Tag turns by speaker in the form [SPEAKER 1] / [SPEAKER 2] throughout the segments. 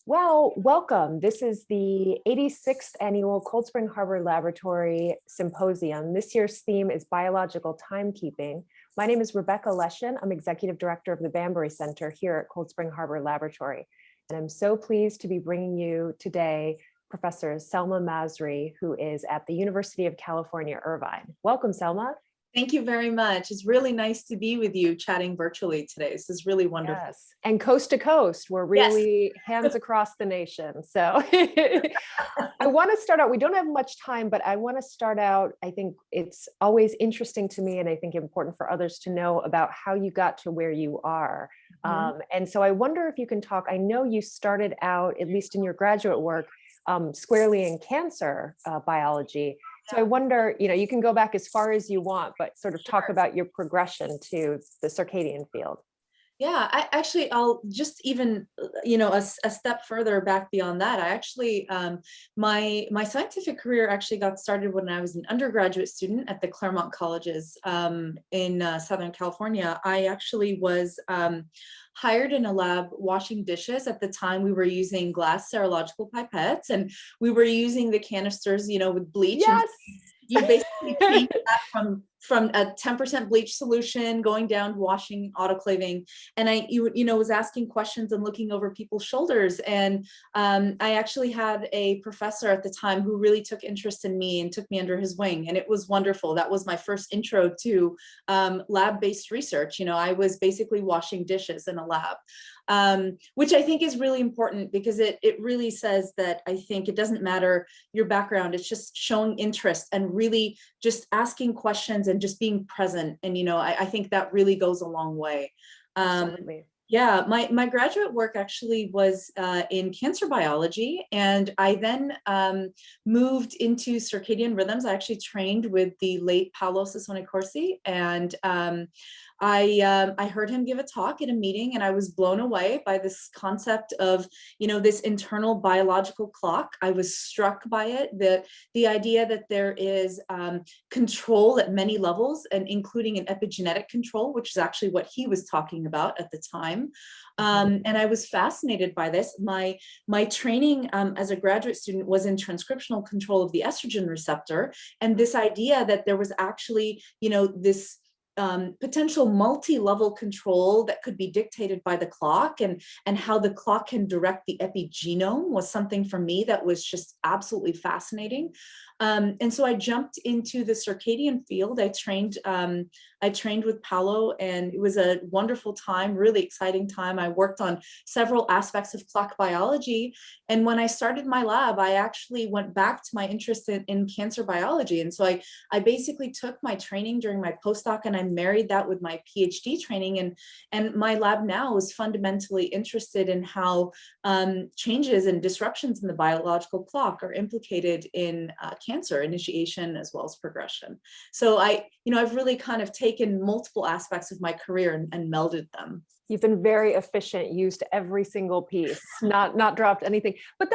[SPEAKER 1] Well, welcome. This is the 86th annual Cold Spring Harbor Laboratory Symposium. This year's theme is biological timekeeping. My name is Rebecca Leshin. I'm Executive Director of the Banbury Center here at Cold Spring Harbor Laboratory. And I'm so pleased to be bringing you today Professor Selma Masri, who is at the University of California, Irvine. Welcome, Selma.
[SPEAKER 2] Thank you very much. It's really nice to be with you chatting virtually today. This is really wonderful.
[SPEAKER 1] Yes, and coast to coast, we're really hands across the nation. So I want to start out, we don't have much time, but I want to start out, I think it's always interesting to me and I think important for others to know about how you got to where you are. And so I wonder if you can talk, I know you started out, at least in your graduate work, squarely in cancer biology. So I wonder, you can go back as far as you want, but sort of talk about your progression to the circadian field.
[SPEAKER 2] Yeah, I'll just even, a step further back beyond that. I actually, my scientific career actually got started when I was an undergraduate student at the Claremont colleges in Southern California. I actually was hired in a lab washing dishes. At the time, we were using glass serological pipettes, and we were using the canisters, with bleach.
[SPEAKER 1] Yes.
[SPEAKER 2] And you basically change that from a 10% bleach solution going down to washing, autoclaving. And I was asking questions and looking over people's shoulders. And I actually had a professor at the time who really took interest in me and took me under his wing. And it was wonderful. That was my first intro to lab-based research. I was basically washing dishes in a lab, which I think is really important because it really says that I think it doesn't matter your background. It's just showing interest and really just asking questions and just being present. And, I think that really goes a long way.
[SPEAKER 1] Absolutely.
[SPEAKER 2] Yeah, my graduate work actually was in cancer biology, and I then moved into circadian rhythms. I actually trained with the late Paolo Sassone Corsi, and I heard him give a talk at a meeting, and I was blown away by this concept of, this internal biological clock. I was struck by it, the idea that there is control at many levels, and including an epigenetic control, which is actually what he was talking about at the time. And I was fascinated by this. My training as a graduate student was in transcriptional control of the estrogen receptor, and this idea that there was actually, this potential multi-level control that could be dictated by the clock, and how the clock can direct the epigenome was something for me that was just absolutely fascinating. And so I jumped into the circadian field. I trained with Paolo, and it was a wonderful time, really exciting time. I worked on several aspects of clock biology. And when I started my lab, I actually went back to my interest in cancer biology. And so I basically took my training during my postdoc and I married that with my PhD training. And my lab now is fundamentally interested in how changes and disruptions in the biological clock are implicated in cancer initiation as well as progression. So I've really kind of taken multiple aspects of my career and melded them.
[SPEAKER 1] You've been very efficient, used every single piece, not dropped anything. But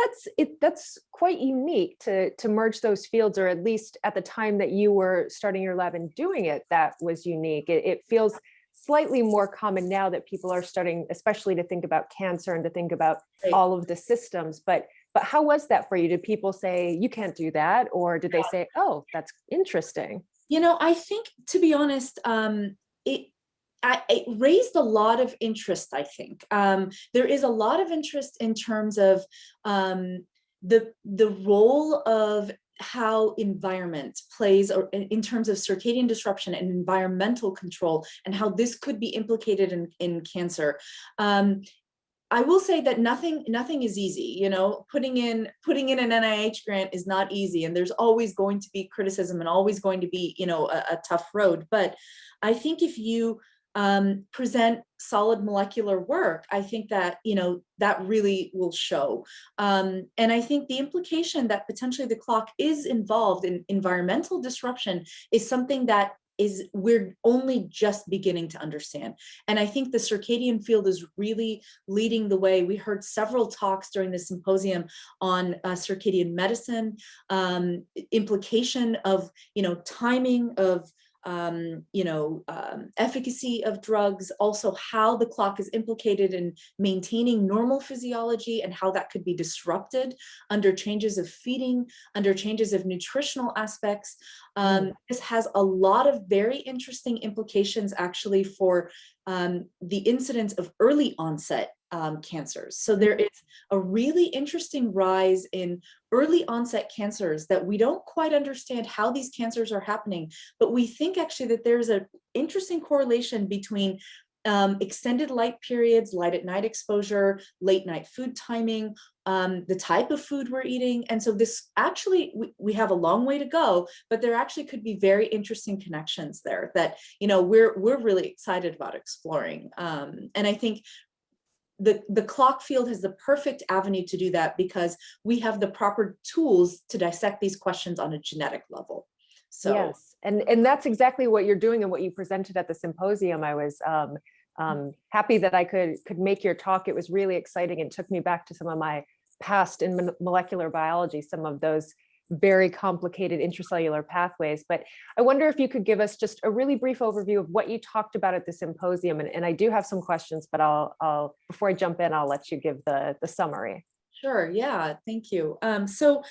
[SPEAKER 1] that's quite unique to merge those fields, or at least at the time that you were starting your lab and doing it, that was unique. It feels slightly more common now that people are starting, especially to think about cancer and to think about all of the systems. But how was that for you? Did people say, you can't do that? Or did they say, oh, that's interesting?
[SPEAKER 2] I think, to be honest, it raised a lot of interest, I think. There is a lot of interest in terms of the role of how environment plays, or in terms of circadian disruption and environmental control, and how this could be implicated in cancer. I will say that nothing is easy. Putting in an NIH grant is not easy, and there's always going to be criticism and always going to be, a tough road. But I think if you present solid molecular work, I think that, that really will show. And I think the implication that potentially the clock is involved in environmental disruption is something that we're only just beginning to understand. And I think the circadian field is really leading the way. We heard several talks during the symposium on circadian medicine, implication of, timing of efficacy of drugs, also how the clock is implicated in maintaining normal physiology and how that could be disrupted under changes of feeding, under changes of nutritional aspects. This has a lot of very interesting implications actually for the incidence of early onset cancers. So there is a really interesting rise in early onset cancers that we don't quite understand how these cancers are happening, but we think actually that there's an interesting correlation between extended light periods, light at night exposure, late night food timing, the type of food we're eating. And so this actually, we have a long way to go, but there actually could be very interesting connections there that, we're really excited about exploring. And I think the clock field has the perfect avenue to do that because we have the proper tools to dissect these questions on a genetic level. So
[SPEAKER 1] yes, and that's exactly what you're doing and what you presented at the symposium. I was happy that I could make your talk. It was really exciting and took me back to some of my past in molecular biology, some of those very complicated intracellular pathways. But I wonder if you could give us just a really brief overview of what you talked about at the symposium. And I do have some questions, but I'll before I jump in, I'll let you give the summary.
[SPEAKER 2] Sure. Yeah. Thank you. So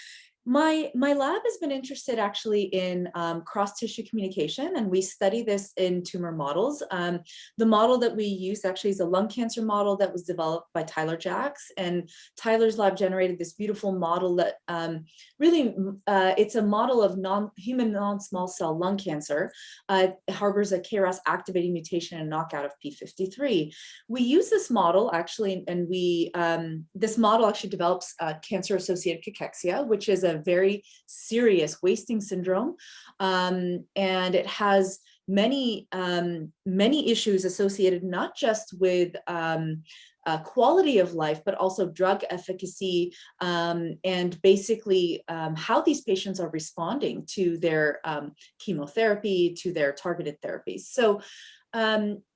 [SPEAKER 2] my lab has been interested actually in cross-tissue communication, and we study this in tumor models. The model that we use actually is a lung cancer model that was developed by Tyler Jacks, and Tyler's lab generated this beautiful model that really, it's a model of human non-small cell lung cancer. It harbors a KRAS activating mutation and knockout of P53. We use this model actually, and this model actually develops cancer-associated cachexia, which is a very serious wasting syndrome, and it has many issues associated not just with quality of life, but also drug efficacy, and basically how these patients are responding to their chemotherapy, to their targeted therapies. So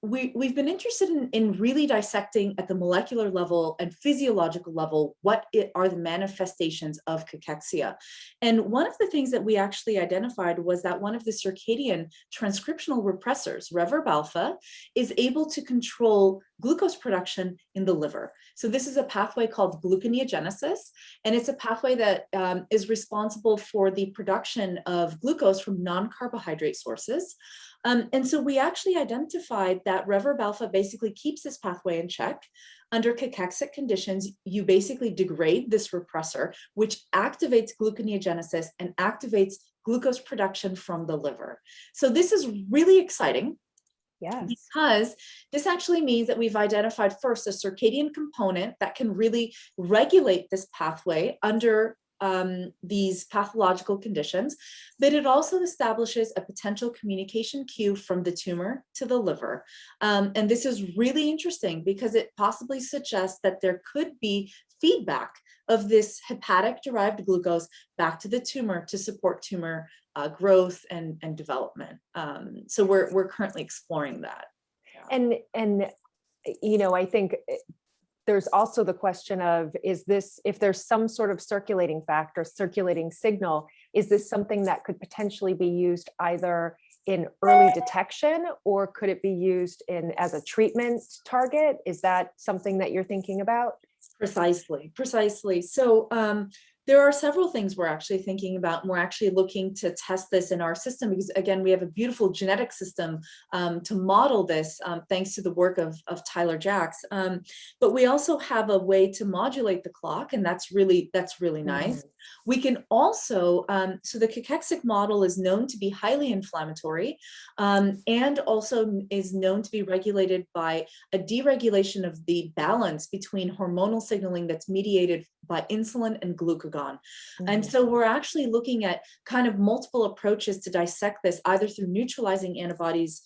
[SPEAKER 2] we've been interested in really dissecting at the molecular level and physiological level what are the manifestations of cachexia. And one of the things that we actually identified was that one of the circadian transcriptional repressors, reverb alpha, is able to control glucose production in the liver. So this is a pathway called gluconeogenesis, and it's a pathway that is responsible for the production of glucose from non-carbohydrate sources. And so we actually identified that reverb alpha basically keeps this pathway in check. Under cachexic conditions, you basically degrade this repressor, which activates gluconeogenesis and activates glucose production from the liver. So this is really exciting. Yes. Because this actually means that we've identified first a circadian component that can really regulate this pathway under these pathological conditions, but it also establishes a potential communication cue from the tumor to the liver. And this is really interesting because it possibly suggests that there could be feedback of this hepatic-derived glucose back to the tumor to support tumor growth and development. So we're currently exploring that.
[SPEAKER 1] And I think there's also the question of, if there's some sort of circulating factor, circulating signal, is this something that could potentially be used either in early detection, or could it be used as a treatment target? Is that something that you're thinking about?
[SPEAKER 2] Precisely. So there are several things we're actually thinking about, and we're actually looking to test this in our system because, again, we have a beautiful genetic system to model this thanks to the work of Tyler Jacks. But we also have a way to modulate the clock, and that's really nice. We can also, so the cachexic model is known to be highly inflammatory, and also is known to be regulated by a deregulation of the balance between hormonal signaling that's mediated by insulin and glucagon. And so we're actually looking at kind of multiple approaches to dissect this, either through neutralizing antibodies,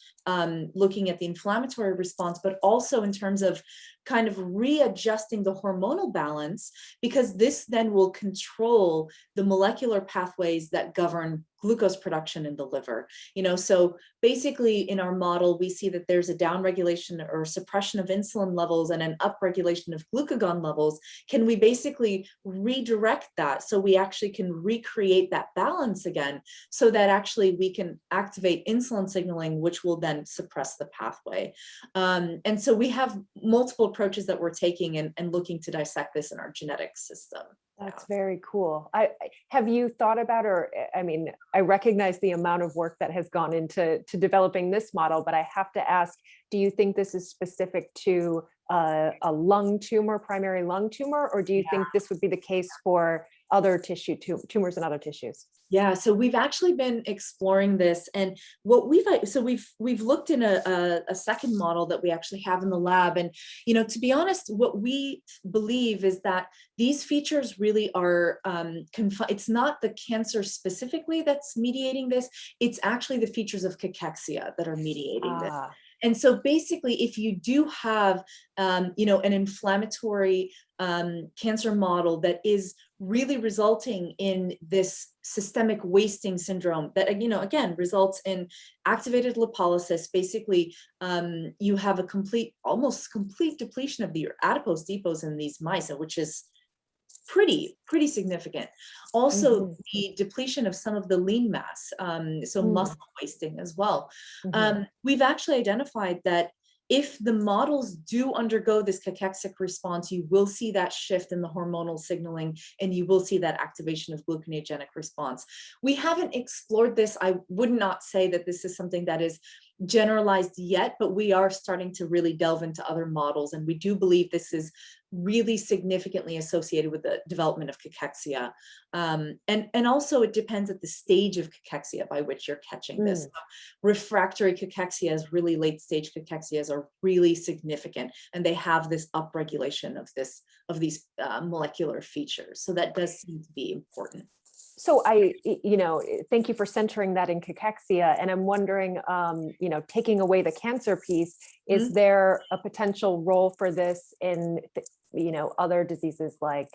[SPEAKER 2] looking at the inflammatory response, but also in terms of kind of readjusting the hormonal balance, because this then will control the molecular pathways that govern glucose production in the liver. So basically in our model, we see that there's a downregulation or suppression of insulin levels and an upregulation of glucagon levels. Can we basically redirect that so we actually can recreate that balance again, so that actually we can activate insulin signaling, which will then suppress the pathway. And so we have multiple approaches that we're taking and looking to dissect this in our genetic system.
[SPEAKER 1] That's very cool. Have you thought about, or I mean, I recognize the amount of work that has gone into developing this model, but I have to ask, do you think this is specific to a lung tumor, primary lung tumor, or do you think this would be the case for other tissue tumors and other tissues?
[SPEAKER 2] Yeah, so we've actually been exploring this, and what we've looked in a second model that we actually have in the lab, and to be honest, what we believe is that these features really are it's not the cancer specifically that's mediating this, it's actually the features of cachexia that are mediating this. And so basically, if you do have, an inflammatory cancer model that is really resulting in this systemic wasting syndrome that, again, results in activated lipolysis, basically, you have a almost complete depletion of the adipose depots in these mice, which is pretty significant. Also, the depletion of some of the lean mass, so muscle wasting as well. We've actually identified that if the models do undergo this cachexic response, you will see that shift in the hormonal signaling, and you will see that activation of gluconeogenic response. We haven't explored this. I would not say that this is something that is generalized yet, but we are starting to really delve into other models, and we do believe this is really significantly associated with the development of cachexia. And also it depends at the stage of cachexia by which you're catching this. So refractory cachexias, really late stage cachexias, are really significant, and they have this upregulation of these molecular features. So that does seem to be important.
[SPEAKER 1] So thank you for centering that in cachexia. And I'm wondering, taking away the cancer piece, is there a potential role for this in, other diseases like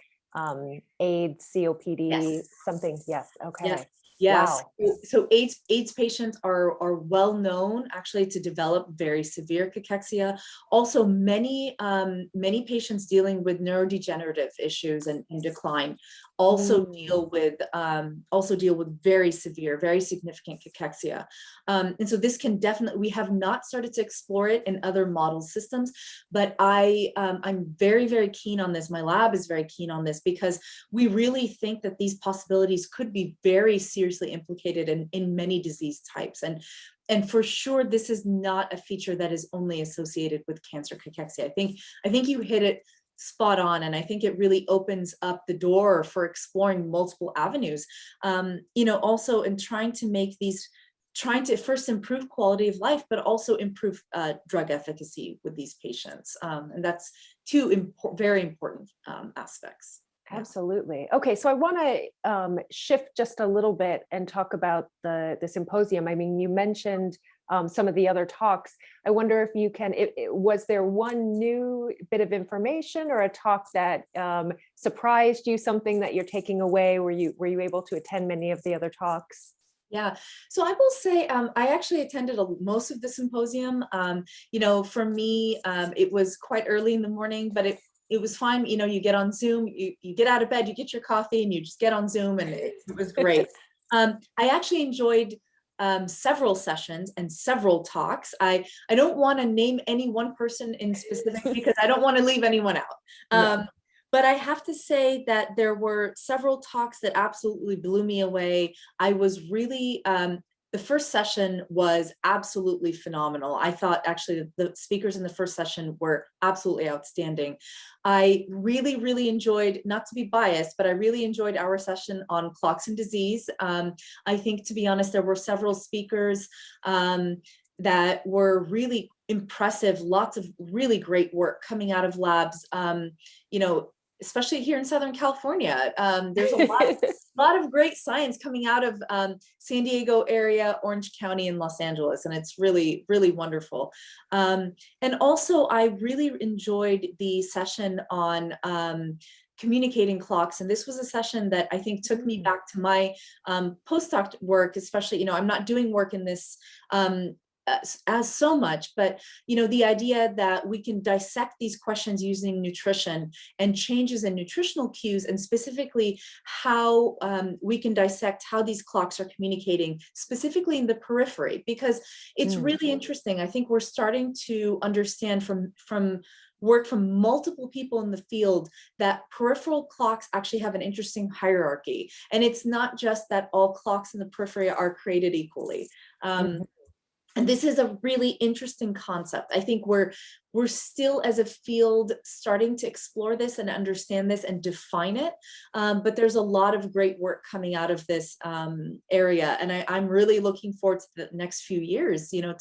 [SPEAKER 1] AIDS, COPD, something? Yes. Okay.
[SPEAKER 2] Yes. Yes.
[SPEAKER 1] Wow.
[SPEAKER 2] So AIDS patients are well known actually to develop very severe cachexia. Also, many patients dealing with neurodegenerative issues and decline also deal with very severe, very significant cachexia. And so this can definitely, we have not started to explore it in other model systems, but I'm very, very keen on this. My lab is very keen on this, because we really think that these possibilities could be very seriously implicated in many disease types. And for sure, this is not a feature that is only associated with cancer cachexia. I think you hit it spot on, and I think it really opens up the door for exploring multiple avenues. Also in trying to first improve quality of life, but also improve drug efficacy with these patients. And that's two very important aspects.
[SPEAKER 1] Absolutely. Okay, so I want to shift just a little bit and talk about the symposium. I mean, you mentioned some of the other talks. I wonder if you can, was there one new bit of information or a talk that surprised you, something that you're taking away? Were you able to attend many of the other talks?
[SPEAKER 2] Yeah, so I will say I actually attended most of the symposium. For me, it was quite early in the morning, but it was fine. You get on Zoom, you get out of bed, you get your coffee, and you just get on Zoom, and it was great. I actually enjoyed several sessions and several talks. I don't want to name any one person in specific because I don't want to leave anyone out. But I have to say that there were several talks that absolutely blew me away. I was really, the first session was absolutely phenomenal. I thought actually the speakers in the first session were absolutely outstanding. I really, really enjoyed, not to be biased, but I really enjoyed our session on clocks and disease. I think, to be honest, there were several speakers that were really impressive, lots of really great work coming out of labs, especially here in Southern California. There's a lot of great science coming out of San Diego area, Orange County, and Los Angeles, and it's really, really wonderful. And also, I really enjoyed the session on communicating clocks, and this was a session that I think took me back to my postdoc work, especially, you know, I'm not doing work in this as so much, but you know, the idea that we can dissect these questions using nutrition and changes in nutritional cues, and specifically how we can dissect how these clocks are communicating specifically in the periphery, because it's really interesting. I think we're starting to understand from work from multiple people in the field that peripheral clocks actually have an interesting hierarchy, and it's not just that all clocks in the periphery are created equally. And this is a really interesting concept. I think we're still, as a field, starting to explore this and understand this and define it. But there's a lot of great work coming out of this area, and I'm really looking forward to the next few years. You know,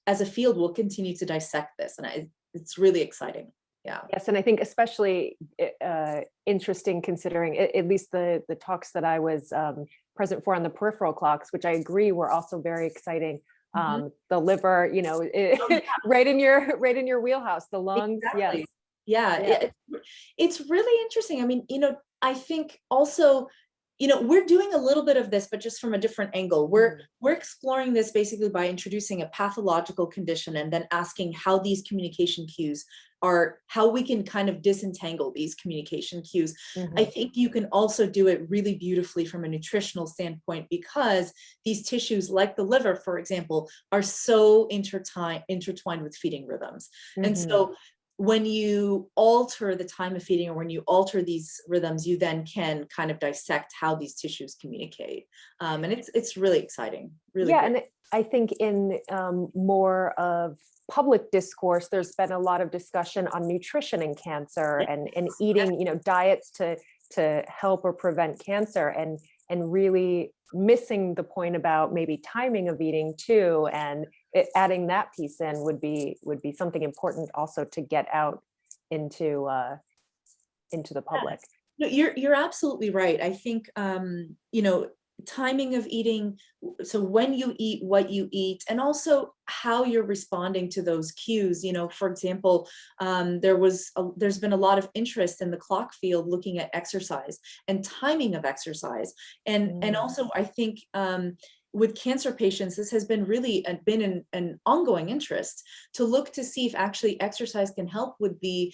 [SPEAKER 2] as a field, we'll continue to dissect this, and it's really exciting. Yeah.
[SPEAKER 1] Yes, and I think especially interesting considering at least the talks that I was present for on the peripheral clocks, which I agree were also very exciting. The liver, you know, right in your wheelhouse. The lungs,
[SPEAKER 2] exactly.
[SPEAKER 1] Yes.
[SPEAKER 2] Yeah, it's really interesting. I mean, you know, I think also, you know, we're doing a little bit of this, but just from a different angle. We're exploring this basically by introducing a pathological condition and then asking how these communication cues are, how we can kind of disentangle these communication cues. I think you can also do it really beautifully from a nutritional standpoint, because these tissues, like the liver, for example, are so intertwined with feeding rhythms. And so when you alter the time of feeding, or when you alter these rhythms, you then can kind of dissect how these tissues communicate. And it's really exciting. Really
[SPEAKER 1] yeah,
[SPEAKER 2] great.
[SPEAKER 1] and I think in more of public discourse, there's been a lot of discussion on nutrition and cancer, and eating, you know, diets to help or prevent cancer, and really missing the point about maybe timing of eating too, and adding that piece in would be something important also to get out into the public.
[SPEAKER 2] No, you're absolutely right. I think you know, timing of eating, so when you eat, what you eat, and also how you're responding to those cues. You know, for example, there's been a lot of interest in the clock field looking at exercise and timing of exercise, and also I think with cancer patients, this has been really been an ongoing interest to look to see if actually exercise can help with the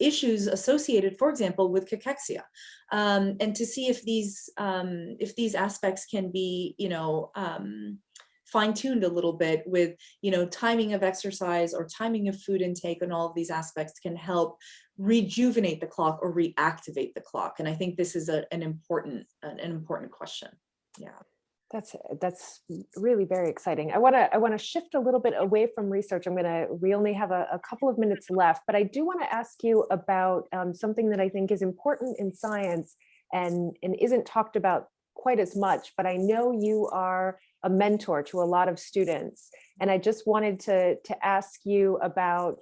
[SPEAKER 2] issues associated, for example, with cachexia, and to see if these aspects can be, you know, fine-tuned a little bit with, you know, timing of exercise or timing of food intake, and all of these aspects can help rejuvenate the clock or reactivate the clock. And I think this is an important question. Yeah.
[SPEAKER 1] That's really very exciting. I want to shift a little bit away from research. We only have a couple of minutes left, but I do want to ask you about something that I think is important in science and isn't talked about quite as much, but I know you are a mentor to a lot of students. And I just wanted to ask you about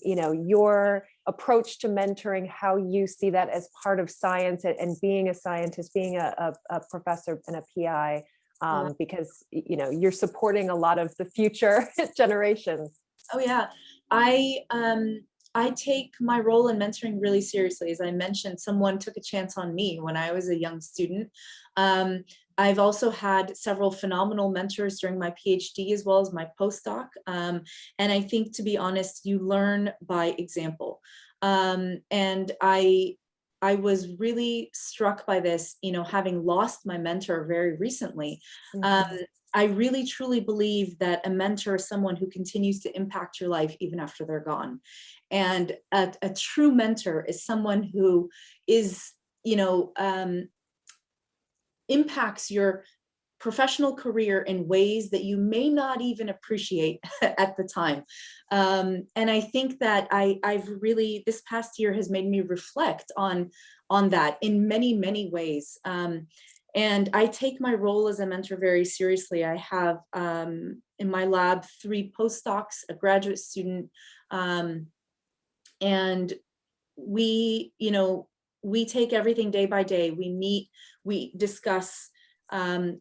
[SPEAKER 1] you know, your approach to mentoring, how you see that as part of science, and being a scientist, being a professor and a PI, because, you know, you're supporting a lot of the future generations.
[SPEAKER 2] Oh yeah, I take my role in mentoring really seriously. As I mentioned, someone took a chance on me when I was a young student. I've also had several phenomenal mentors during my PhD as well as my postdoc. And I think, to be honest, you learn by example. And I was really struck by this, you know, having lost my mentor very recently. I really truly believe that a mentor is someone who continues to impact your life even after they're gone. And a true mentor is someone who is, you know, impacts your professional career in ways that you may not even appreciate at the time. And I think that I've really, this past year has made me reflect on that in many, many ways. And I take my role as a mentor very seriously. I have in my lab 3 postdocs, a graduate student, And we, you know, we take everything day by day. We meet, we discuss,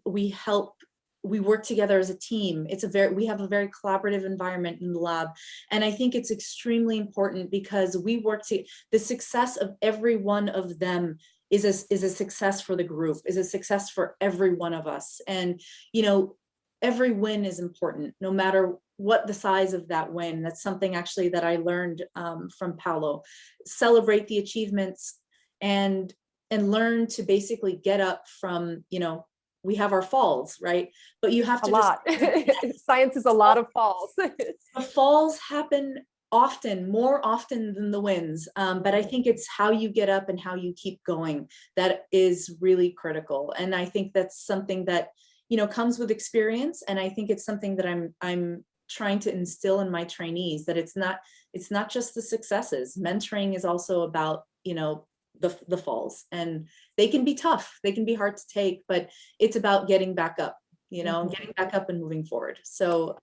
[SPEAKER 2] we help, we work together as a team. We have a very collaborative environment in the lab. And I think it's extremely important because the success of every one of them is a success for the group, is a success for every one of us. And, you know, every win is important, no matter what the size of that win. That's something actually that I learned from Paolo. Celebrate the achievements and learn to basically get up from, you know, we have our falls, right? But you have to
[SPEAKER 1] a lot. Science is a lot of falls.
[SPEAKER 2] The falls happen often, more often than the wins. But I think it's how you get up and how you keep going that is really critical. And I think that's something that, you know, comes with experience. And I think it's something that I'm trying to instill in my trainees, that it's not just the successes. Mentoring is also about, you know, the falls, and they can be tough, they can be hard to take, but it's about getting back up, you know, getting back up and moving forward. So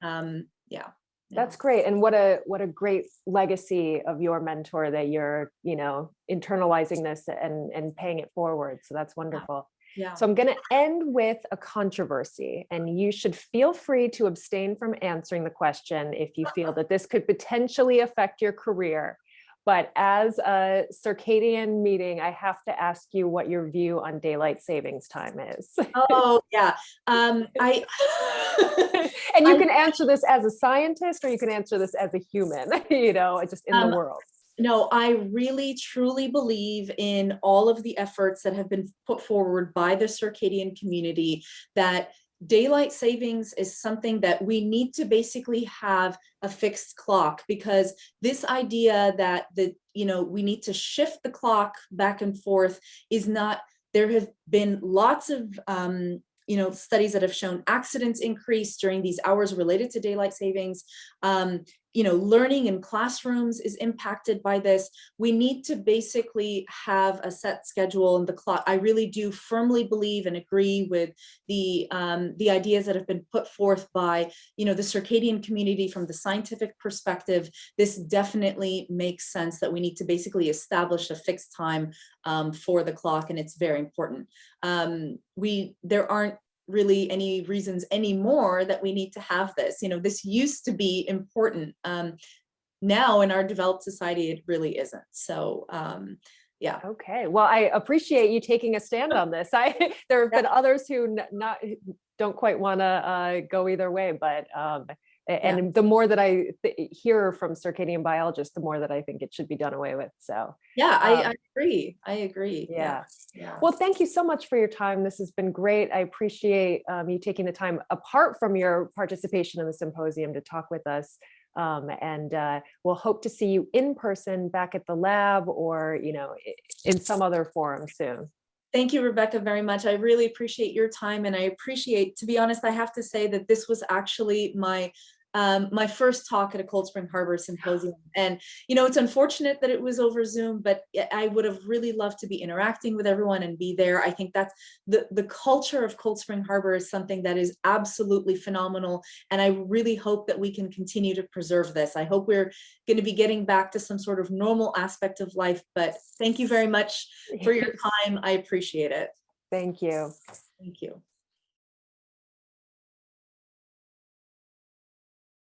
[SPEAKER 2] yeah.
[SPEAKER 1] That's great. And what a great legacy of your mentor that you're, you know, internalizing this and paying it forward. So that's wonderful.
[SPEAKER 2] Yeah.
[SPEAKER 1] So I'm going to end with a controversy, and you should feel free to abstain from answering the question if you feel that this could potentially affect your career. But as a circadian meeting, I have to ask you what your view on daylight savings time is.
[SPEAKER 2] Oh, yeah.
[SPEAKER 1] And you can answer this as a scientist, or you can answer this as a human, you know, just in the world.
[SPEAKER 2] No, I really truly believe in all of the efforts that have been put forward by the circadian community, that daylight savings is something that we need to basically have a fixed clock, because this idea that you know, we need to shift the clock back and forth is not. There have been lots of you know, studies that have shown accidents increase during these hours related to daylight savings. You know, learning in classrooms is impacted by this. We need to basically have a set schedule, and the clock. I really do firmly believe and agree with the ideas that have been put forth by, you know, the circadian community from the scientific perspective. This definitely makes sense that we need to basically establish a fixed time for the clock, and it's very important. There aren't really any reasons anymore that we need to have this. You know, this used to be important. Now in our developed society, it really isn't. So yeah.
[SPEAKER 1] Okay. Well, I appreciate you taking a stand on this. There have been others who don't quite want to go either way, but and the more that I hear from circadian biologists, the more that I think it should be done away with. So
[SPEAKER 2] yeah, I agree. I agree.
[SPEAKER 1] Yeah. Well, thank you so much for your time. This has been great. I appreciate you taking the time apart from your participation in the symposium to talk with us. And we'll hope to see you in person back at the lab, or, you know, in some other forum soon.
[SPEAKER 2] Thank you, Rebecca, very much. I really appreciate your time, and I appreciate, to be honest, I have to say that this was actually my first talk at a Cold Spring Harbor symposium. And, you know, it's unfortunate that it was over Zoom, but I would have really loved to be interacting with everyone and be there. I think that's the culture of Cold Spring Harbor is something that is absolutely phenomenal. And I really hope that we can continue to preserve this. I hope we're going to be getting back to some sort of normal aspect of life, but thank you very much for your time. I appreciate it.
[SPEAKER 1] Thank you.
[SPEAKER 2] Thank you.